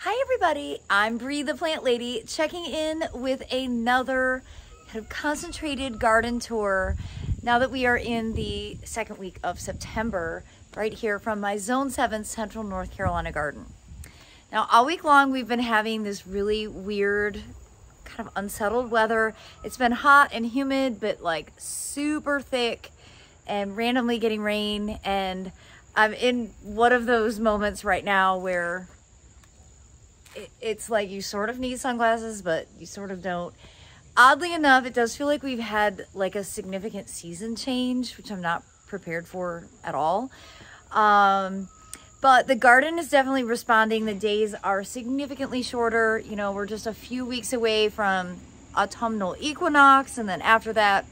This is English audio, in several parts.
Hi everybody, I'm Bree the Plant Lady checking in with another kind of concentrated garden tour now that we are in the second week of September, right here from my Zone 7 Central North Carolina garden. Now all week long we've been having this really weird kind of unsettled weather. It's been hot and humid but like super thick and randomly getting rain, and I'm in one of those moments right now where it's like you sort of need sunglasses, but you sort of don't. Oddly enough, it does feel like we've had like a significant season change, which I'm not prepared for at all. But the garden is definitely responding. The days are significantly shorter. You know, we're just a few weeks away from autumnal equinox, and then after that,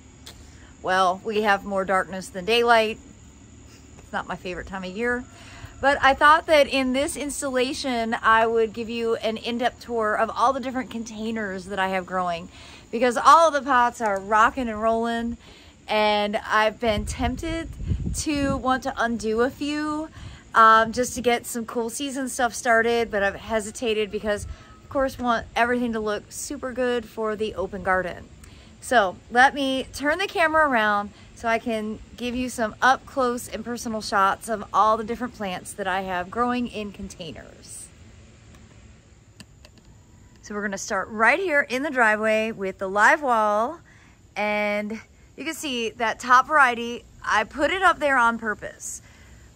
well, we have more darkness than daylight. It's not my favorite time of year. But I thought that in this installation, I would give you an in-depth tour of all the different containers that I have growing, because all of the pots are rocking and rolling, and I've been tempted to want to undo a few just to get some cool season stuff started, but I've hesitated because, of course, want everything to look super good for the open garden. So let me turn the camera around so I can give you some up close and personal shots of all the different plants that I have growing in containers. So we're gonna start right here in the driveway with the live wall, and you can see that top variety, I put it up there on purpose.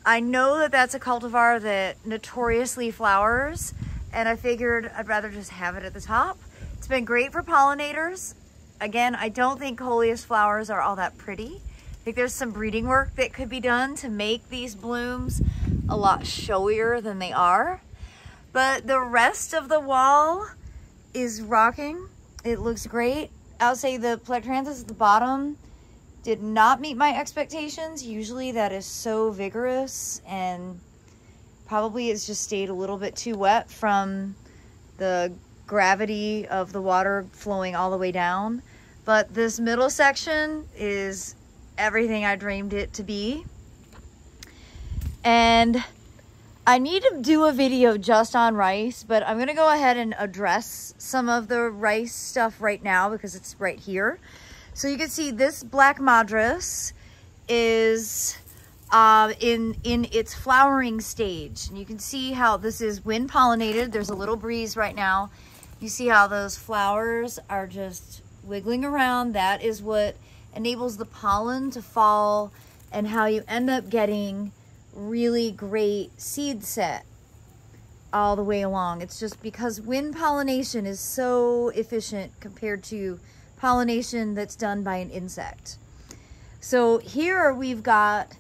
I know that that's a cultivar that notoriously flowers, and I figured I'd rather just have it at the top. It's been great for pollinators. Again, I don't think coleus flowers are all that pretty. I think there's some breeding work that could be done to make these blooms a lot showier than they are. But the rest of the wall is rocking. It looks great. I'll say the Plectranthus at the bottom did not meet my expectations. Usually that is so vigorous, and probably it's just stayed a little bit too wet from the gravity of the water flowing all the way down. But this middle section is everything I dreamed it to be. And I need to do a video just on rice, but I'm gonna go ahead and address some of the rice stuff right now because it's right here. So you can see this black Madras is in its flowering stage. And you can see how this is wind pollinated. There's a little breeze right now. You see how those flowers are just wiggling around. That is what enables the pollen to fall, and how you end up getting really great seed set all the way along. It's just because wind pollination is so efficient compared to pollination that's done by an insect. So here we've got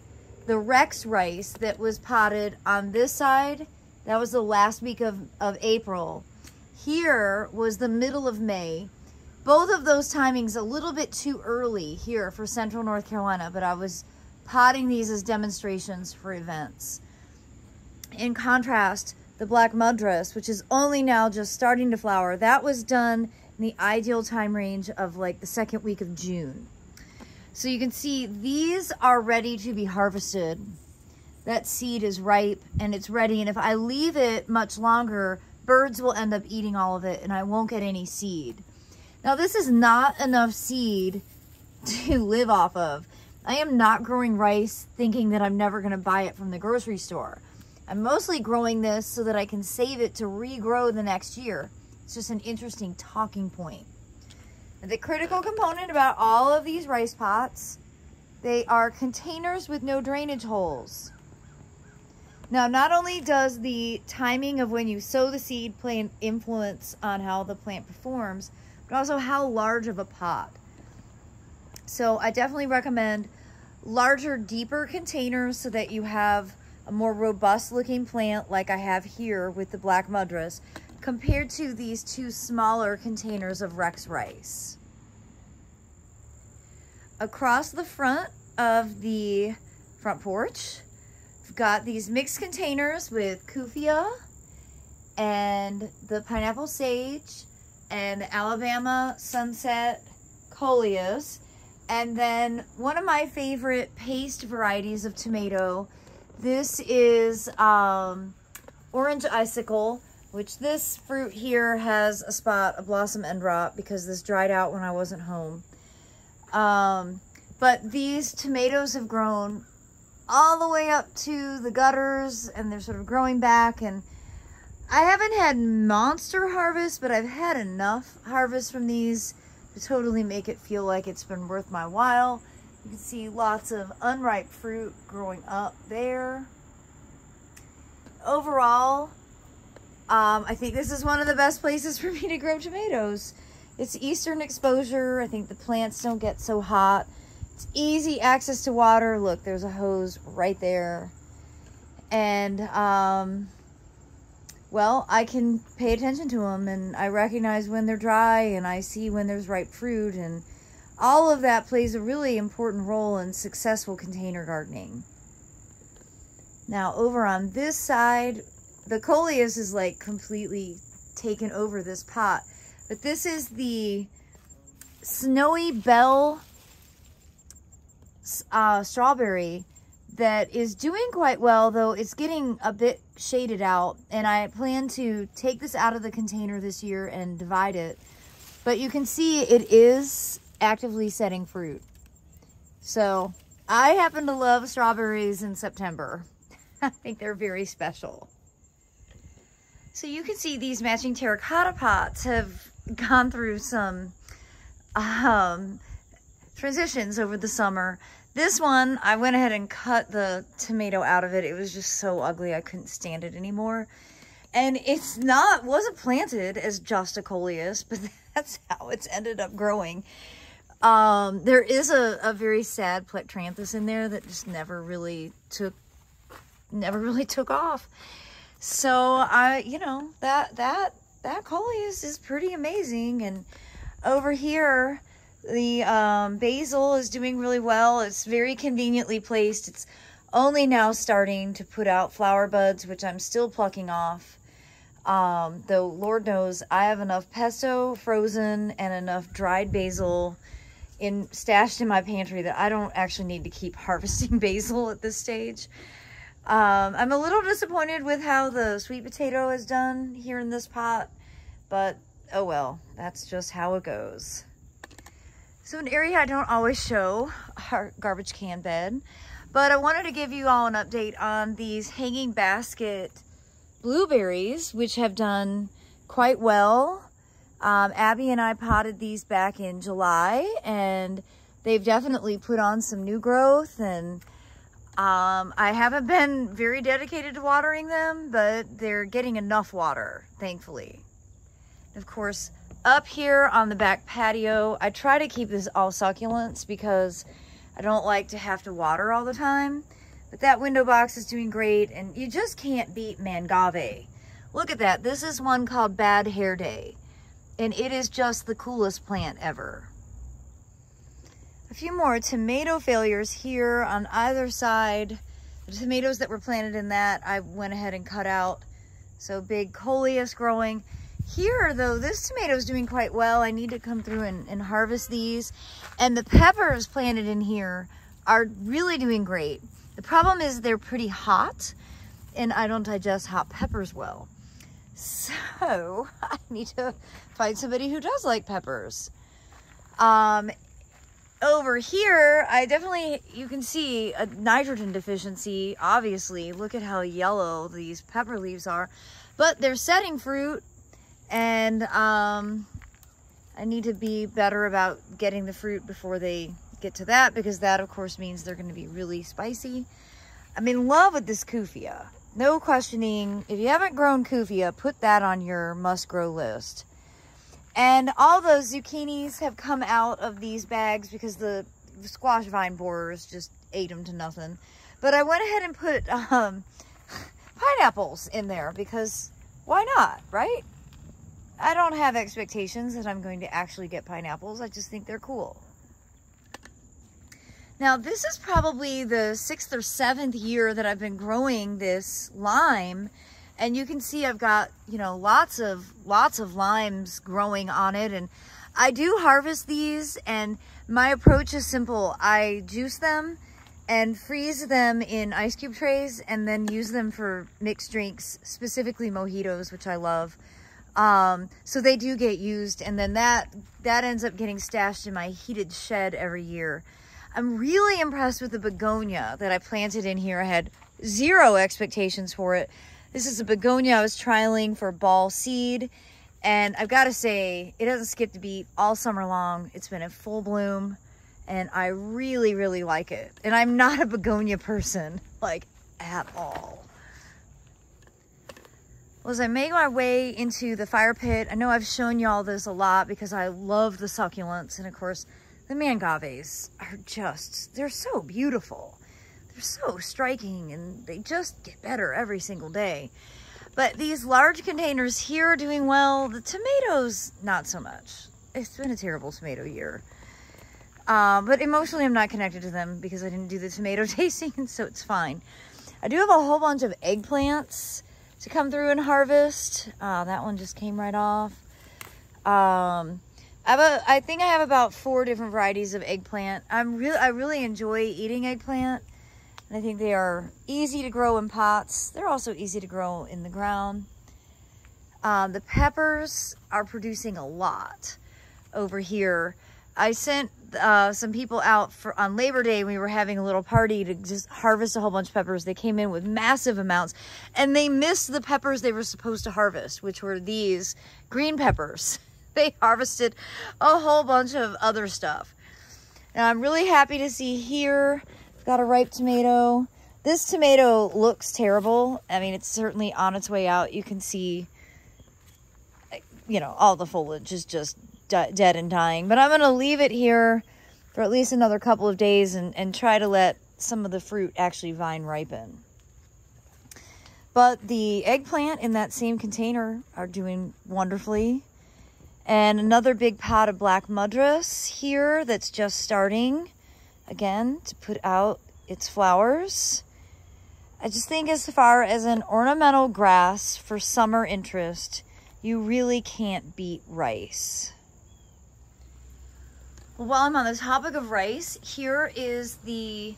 the Rex rice that was potted on this side. That was the last week of April. Here was the middle of May. Both of those timings a little bit too early here for Central North Carolina, but I was potting these as demonstrations for events. In contrast, the black Madras, which is only now just starting to flower, that was done in the ideal time range of like the second week of June. So you can see these are ready to be harvested. That seed is ripe and it's ready, and if I leave it much longer, birds will end up eating all of it and I won't get any seed. Now this is not enough seed to live off of. I am not growing rice thinking that I'm never going to buy it from the grocery store. I'm mostly growing this so that I can save it to regrow the next year. It's just an interesting talking point. The critical component about all of these rice pots, they are containers with no drainage holes. Now, not only does the timing of when you sow the seed play an influence on how the plant performs, but also how large of a pot. So I definitely recommend larger, deeper containers so that you have a more robust looking plant like I have here with the black Madras, compared to these two smaller containers of Rex rice. Across the front of the front porch, we've got these mixed containers with Kufia and the pineapple sage and the Alabama sunset coleus, and then one of my favorite paste varieties of tomato. This is orange icicle. which this fruit here has a spot, a blossom end rot, because this dried out when I wasn't home. But these tomatoes have grown all the way up to the gutters, and they're sort of growing back, and I haven't had monster harvest, but I've had enough harvest from these to totally make it feel like it's been worth my while. You can see lots of unripe fruit growing up there. Overall, I think this is one of the best places for me to grow tomatoes. It's eastern exposure. I think the plants don't get so hot. It's easy access to water. Look, there's a hose right there. And, well, I can pay attention to them, and I recognize when they're dry, and I see when there's ripe fruit, and all of that plays a really important role in successful container gardening. Now, over on this side, the coleus is like completely taken over this pot, but this is the Snowy Bell strawberry that is doing quite well, though it's getting a bit shaded out, and I plan to take this out of the container this year and divide it. But you can see it is actively setting fruit. So I happen to love strawberries in September. I think they're very special. So you can see these matching terracotta pots have gone through some transitions over the summer. This one, I went ahead and cut the tomato out of it. It was just so ugly, I couldn't stand it anymore. And wasn't planted as just a coleus, but that's how it's ended up growing. There is a very sad plectranthus in there that just never really took off. So that coleus is pretty amazing. And over here, the basil is doing really well. It's very conveniently placed. It's only now starting to put out flower buds, which I'm still plucking off. Though Lord knows I have enough pesto frozen and enough dried basil stashed in my pantry that I don't actually need to keep harvesting basil at this stage. I'm a little disappointed with how the sweet potato is done here in this pot, but oh well, that's just how it goes. So an area I don't always show, our garbage can bed, but I wanted to give you all an update on these hanging basket blueberries, which have done quite well. Abby and I potted these back in July, and they've definitely put on some new growth, and I haven't been very dedicated to watering them, but they're getting enough water, thankfully. Of course, up here on the back patio, I try to keep this all succulents because I don't like to have to water all the time. But that window box is doing great, and you just can't beat mangave. Look at that. This is one called Bad Hair Day, and it is just the coolest plant ever. A few more tomato failures here on either side. The tomatoes that were planted in that, I went ahead and cut out. So big coleus growing. Here, though, this tomato is doing quite well. I need to come through and harvest these. And the peppers planted in here are really doing great. The problem is they're pretty hot, and I don't digest hot peppers well. So I need to find somebody who does like peppers. Over here, you can see a nitrogen deficiency, obviously. Look at how yellow these pepper leaves are. But they're setting fruit, and I need to be better about getting the fruit before they get to that, because that, of course, means they're going to be really spicy. I'm in love with this kufia. No questioning. If you haven't grown kufia, put that on your must-grow list. And all those zucchinis have come out of these bags because the squash vine borers just ate them to nothing. But I went ahead and put pineapples in there because why not, right? I don't have expectations that I'm going to actually get pineapples. I just think they're cool. Now, this is probably the 6th or 7th year that I've been growing this lime. And you can see I've got, lots of limes growing on it. And I do harvest these, and my approach is simple. I juice them and freeze them in ice cube trays and then use them for mixed drinks, specifically mojitos, which I love. So they do get used, and then that ends up getting stashed in my heated shed every year. I'm really impressed with the begonia that I planted in here. I had zero expectations for it. This is a begonia I was trialing for ball seed, and I've got to say, it doesn't skip the beat all summer long. It's been in full bloom, and I really, really like it. And I'm not a begonia person, like, at all. Well, as I make my way into the fire pit, I know I've shown y'all this a lot because I love the succulents, and of course, the mangaves are just, they're so beautiful. They're so striking, and they just get better every single day. But these large containers here are doing well. The tomatoes, not so much. It's been a terrible tomato year. But emotionally, I'm not connected to them because I didn't do the tomato tasting, so it's fine. I do have a whole bunch of eggplants to come through and harvest. That one just came right off. I think I have about 4 different varieties of eggplant. I really enjoy eating eggplant. And I think they are easy to grow in pots. They're also easy to grow in the ground. The peppers are producing a lot over here. I sent some people out on Labor Day. We were having a little party to just harvest a whole bunch of peppers. They came in with massive amounts, and they missed the peppers they were supposed to harvest, which were these green peppers. They harvested a whole bunch of other stuff. Now, I'm really happy to see here, got a ripe tomato. This tomato looks terrible. I mean, it's certainly on its way out. You can see, you know, all the foliage is just dead and dying. But I'm going to leave it here for at least another couple of days and try to let some of the fruit actually vine ripen. But the eggplant in that same container are doing wonderfully. And another big pot of black Madras here that's just starting, again, to put out its flowers. I just think as far as an ornamental grass for summer interest, you really can't beat rice. Well, while I'm on the topic of rice, here is the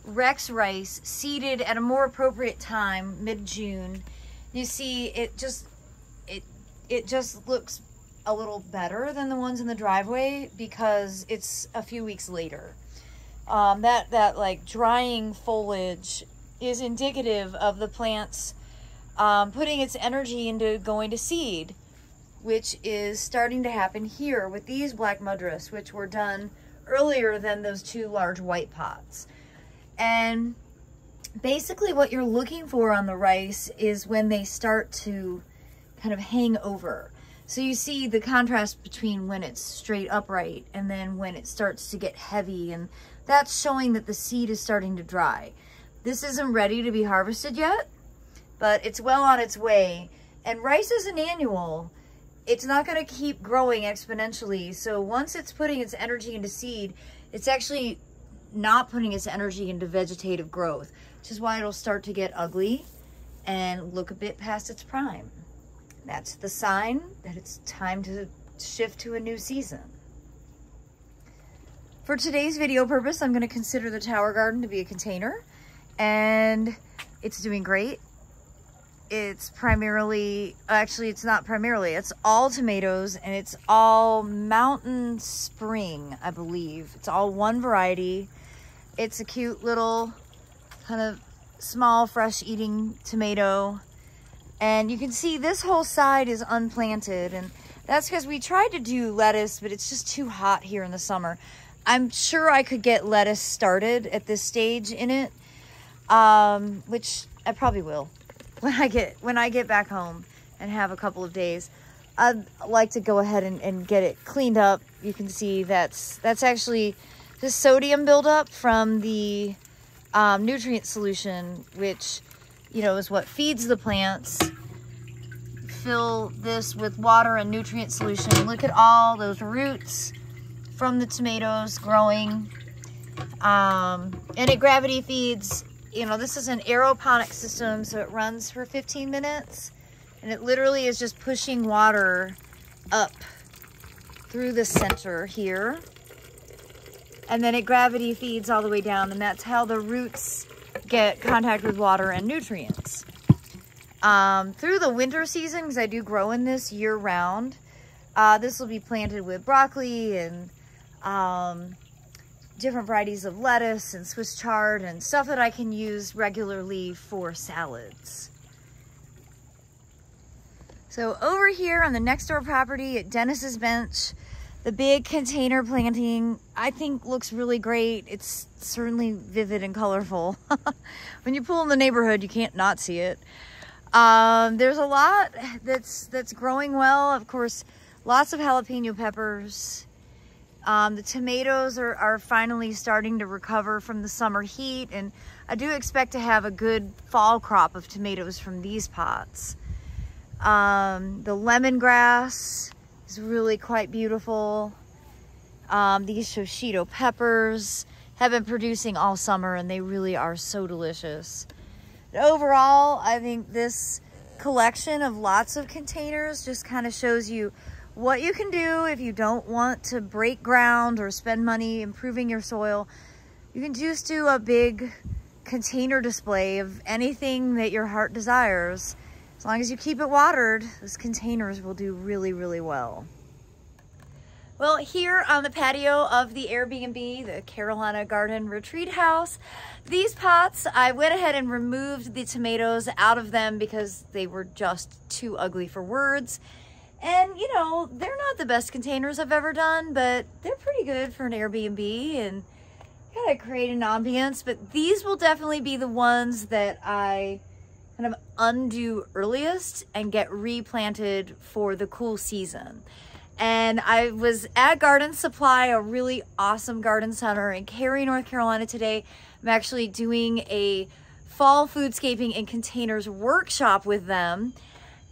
Rex rice seeded at a more appropriate time, mid-June. You see, it just looks a little better than the ones in the driveway because it's a few weeks later. That like drying foliage is indicative of the plant's putting its energy into going to seed, which is starting to happen here with these black Madras, which were done earlier than those 2 large white pots. And basically what you're looking for on the rice is when they start to kind of hang over. So you see the contrast between when it's straight upright and then when it starts to get heavy, and that's showing that the seed is starting to dry. This isn't ready to be harvested yet, but it's well on its way. And rice is an annual. It's not going to keep growing exponentially. So once it's putting its energy into seed, it's actually not putting its energy into vegetative growth, which is why it'll start to get ugly and look a bit past its prime. That's the sign that it's time to shift to a new season. For today's video purpose, I'm going to consider the tower garden to be a container, and it's doing great. It's primarily, actually it's not primarily, it's all tomatoes, and it's all Mountain Spring, I believe. It's all one variety. It's a cute little kind of small fresh eating tomato. And you can see this whole side is unplanted, and that's because we tried to do lettuce, but it's just too hot here in the summer. I'm sure I could get lettuce started at this stage in it, which I probably will when I get back home and have a couple of days. I'd like to go ahead and get it cleaned up. You can see that's actually the sodium buildup from the nutrient solution, which, you know, is what feeds the plants. Fill this with water and nutrient solution. Look at all those roots from the tomatoes growing. And it gravity feeds. You know, this is an aeroponic system, so it runs for 15 minutes. And it literally is just pushing water up through the center here. and then it gravity feeds all the way down, and that's how the roots get contact with water and nutrients. Through the winter season, because I do grow in this year round, this will be planted with broccoli and different varieties of lettuce and Swiss chard and stuff that I can use regularly for salads. So over here on the next door property at Dennis's Bench, the big container planting, I think looks really great. It's certainly vivid and colorful. When you pull in the neighborhood, you can't not see it. There's a lot that's growing well. Of course, lots of jalapeno peppers. The tomatoes are finally starting to recover from the summer heat, and I do expect to have a good fall crop of tomatoes from these pots. The lemongrass is really quite beautiful. These shosito peppers have been producing all summer, and they really are so delicious. But overall, I think this collection of lots of containers just kind of shows you what you can do if you don't want to break ground or spend money improving your soil. You can just do a big container display of anything that your heart desires. As long as you keep it watered, those containers will do really, really well. Well, here on the patio of the Airbnb, the Carolina Garden Retreat House, these pots, I went ahead and removed the tomatoes out of them because they were just too ugly for words. And, you know, they're not the best containers I've ever done, but they're pretty good for an Airbnb and kind of create an ambience. But these will definitely be the ones that I kind of undo earliest and get replanted for the cool season. And I was at Garden Supply, a really awesome garden center in Cary, North Carolina today. I'm actually doing a fall foodscaping in containers workshop with them.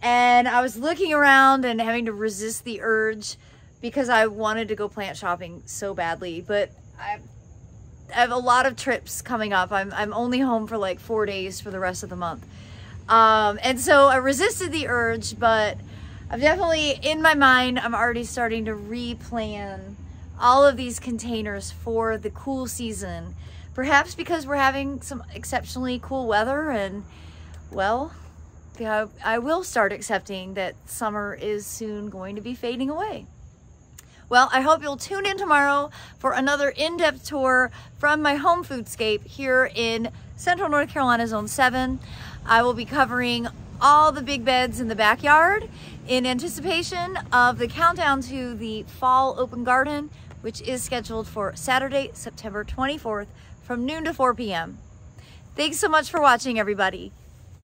And I was looking around and having to resist the urge because I wanted to go plant shopping so badly. But I have a lot of trips coming up. I'm only home for like 4 days for the rest of the month. And so I resisted the urge, but I'm definitely, in my mind, I'm already starting to replan all of these containers for the cool season. Perhaps because we're having some exceptionally cool weather, and, well, yeah, I will start accepting that summer is soon going to be fading away. Well, I hope you'll tune in tomorrow for another in-depth tour from my home foodscape here in Central North Carolina, Zone 7. I will be covering all the big beds in the backyard in anticipation of the countdown to the fall open garden, which is scheduled for Saturday, September 24th from noon to 4 p.m. Thanks so much for watching, everybody.